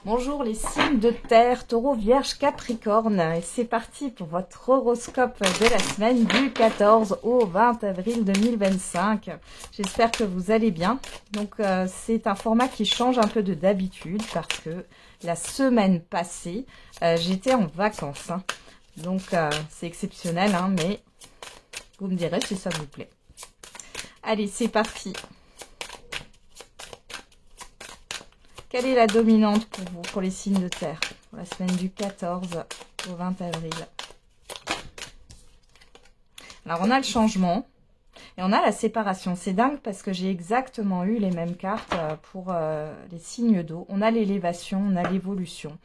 Bonjour les signes de terre, taureau, vierge, capricorne. Et c'est parti pour votre horoscope de la semaine du 14 au 20 avril 2025. J'espère que vous allez bien. Donc c'est un format qui change un peu de d'habitude parce que la semaine passée, j'étais en vacances. Donc c'est exceptionnel, mais vous me direz si ça vous plaît. Allez, c'est parti. Quelle est la dominante pour vous, pour les signes de terre, pour la semaine du 14 au 20 avril? Alors, on a le changement et on a la séparation. C'est dingue parce que j'ai exactement eu les mêmes cartes pour les signes d'eau. On a l'élévation, on a l'évolution.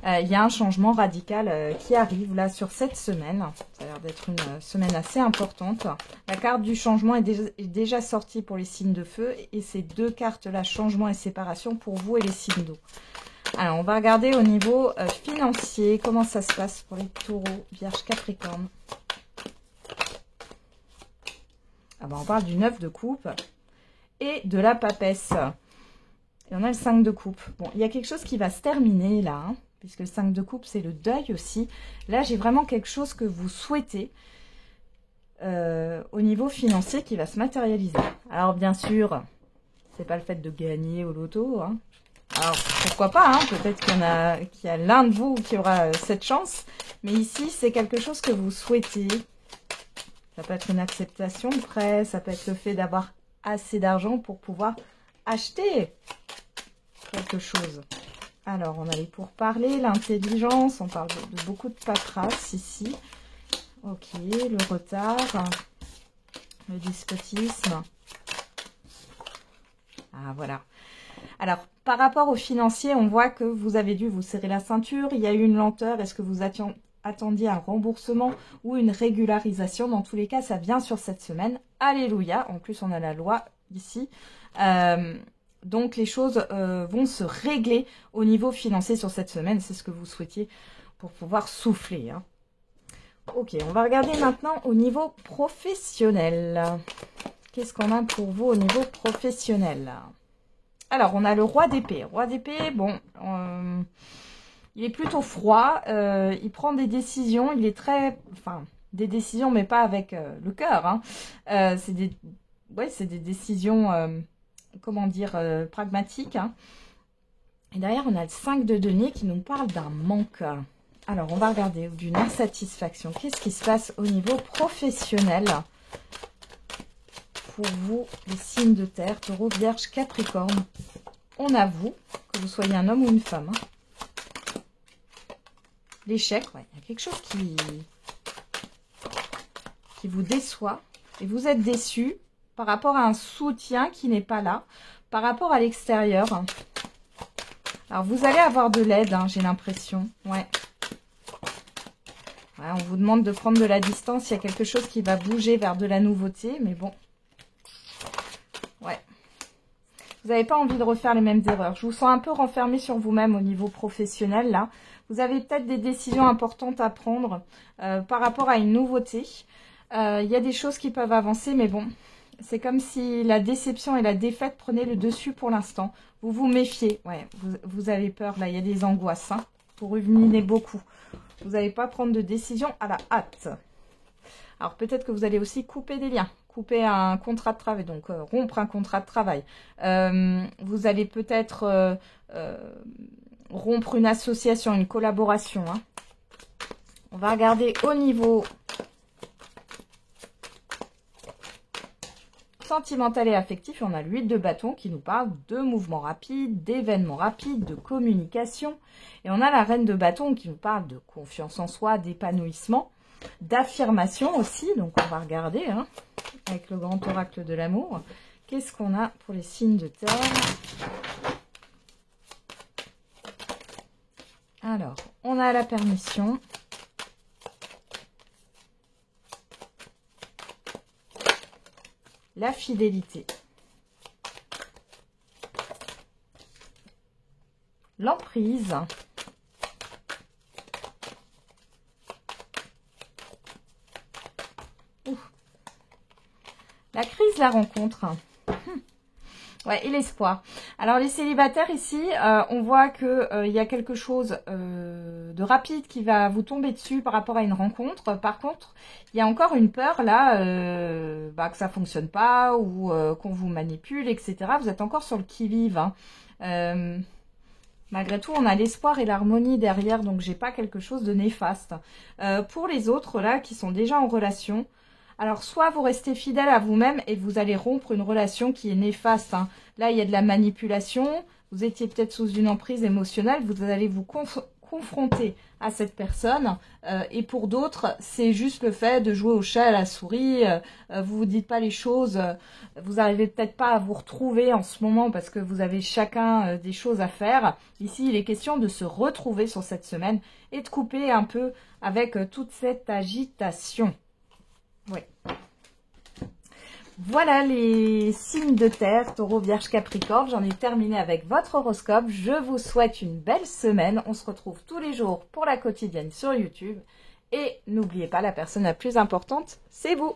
Il y a un changement radical qui arrive là sur cette semaine. Ça a l'air d'être une semaine assez importante. La carte du changement est déjà sortie pour les signes de feu. Et ces deux cartes-là, changement et séparation, pour vous et les signes d'eau. Alors, on va regarder au niveau financier comment ça se passe pour les taureaux, vierges, capricorne. Ah ben, on parle du 9 de coupe et de la papesse. Et on a le 5 de coupe. Bon, il y a quelque chose qui va se terminer là, puisque le 5 de coupe, c'est le deuil aussi. Là, j'ai vraiment quelque chose que vous souhaitez au niveau financier qui va se matérialiser. Alors, bien sûr, c'est pas le fait de gagner au loto. Alors, pourquoi pas, peut-être qu'il y a l'un de vous qui aura cette chance. Mais ici, c'est quelque chose que vous souhaitez. Ça peut être une acceptation de prêt, ça peut être le fait d'avoir assez d'argent pour pouvoir acheter quelque chose. Alors, on a les pourparlers, l'intelligence, on parle de beaucoup de paperasse ici. Ok, le retard, le despotisme. Ah, voilà. Alors, par rapport au financier, on voit que vous avez dû vous serrer la ceinture, il y a eu une lenteur. Est-ce que vous attendiez un remboursement ou une régularisation? Dans tous les cas, ça vient sur cette semaine. Alléluia. En plus, on a la loi ici. Donc, les choses vont se régler au niveau financier sur cette semaine. C'est ce que vous souhaitiez pour pouvoir souffler. Ok, on va regarder maintenant au niveau professionnel. Qu'est-ce qu'on a pour vous au niveau professionnel? Alors, on a le roi d'épée. Roi d'épée, bon... il est plutôt froid, il prend des décisions, il est très... Enfin, des décisions, mais pas avec le cœur. C'est des décisions, comment dire, pragmatiques. Et derrière, on a le 5 de denier qui nous parle d'un manque. Alors, on va regarder, d'une insatisfaction. Qu'est-ce qui se passe au niveau professionnel pour vous, les signes de terre, taureau, vierge, capricorne? On avoue, que vous soyez un homme ou une femme. L'échec, ouais, il y a quelque chose qui vous déçoit. Et vous êtes déçu par rapport à un soutien qui n'est pas là, par rapport à l'extérieur. Alors, vous allez avoir de l'aide, j'ai l'impression. Ouais, on vous demande de prendre de la distance. Il y a quelque chose qui va bouger vers de la nouveauté, mais bon. Ouais. Vous n'avez pas envie de refaire les mêmes erreurs. Je vous sens un peu renfermé sur vous-même au niveau professionnel, là. Vous avez peut-être des décisions importantes à prendre par rapport à une nouveauté. Il y a des choses qui peuvent avancer, mais bon, c'est comme si la déception et la défaite prenaient le dessus pour l'instant. Vous vous méfiez, ouais, vous avez peur, là, il y a des angoisses, vous ruminez beaucoup. Vous n'allez pas prendre de décision à la hâte. Alors, peut-être que vous allez aussi couper des liens, couper un contrat de travail, donc rompre un contrat de travail. Vous allez peut-être... rompre une association, une collaboration. On va regarder au niveau sentimental et affectif. On a le 8 de bâton qui nous parle de mouvements rapides, d'événements rapides, de communication. Et on a la reine de bâton qui nous parle de confiance en soi, d'épanouissement, d'affirmation aussi. Donc on va regarder avec le grand oracle de l'amour. Qu'est-ce qu'on a pour les signes de terre? Alors, on a la permission. La fidélité. L'emprise. La crise, la rencontre. Ouais, et l'espoir. Alors les célibataires ici, on voit que il y a quelque chose de rapide qui va vous tomber dessus par rapport à une rencontre. Par contre, il y a encore une peur là, que ça fonctionne pas ou qu'on vous manipule, etc. Vous êtes encore sur le qui-vive. Hein. Malgré tout, on a l'espoir et l'harmonie derrière, donc j'ai pas quelque chose de néfaste. Pour les autres là qui sont déjà en relation, alors, soit vous restez fidèle à vous-même et vous allez rompre une relation qui est néfaste. Hein. Là, il y a de la manipulation. Vous étiez peut-être sous une emprise émotionnelle. Vous allez vous confronter à cette personne. Et pour d'autres, c'est juste le fait de jouer au chat à la souris. Vous vous dites pas les choses. Vous n'arrivez peut-être pas à vous retrouver en ce moment parce que vous avez chacun des choses à faire. Ici, il est question de se retrouver sur cette semaine et de couper un peu avec toute cette agitation. Oui. Voilà les signes de terre, Taureau, Vierge, Capricorne. J'en ai terminé avec votre horoscope. Je vous souhaite une belle semaine. On se retrouve tous les jours pour la quotidienne sur YouTube. Et n'oubliez pas, la personne la plus importante, c'est vous.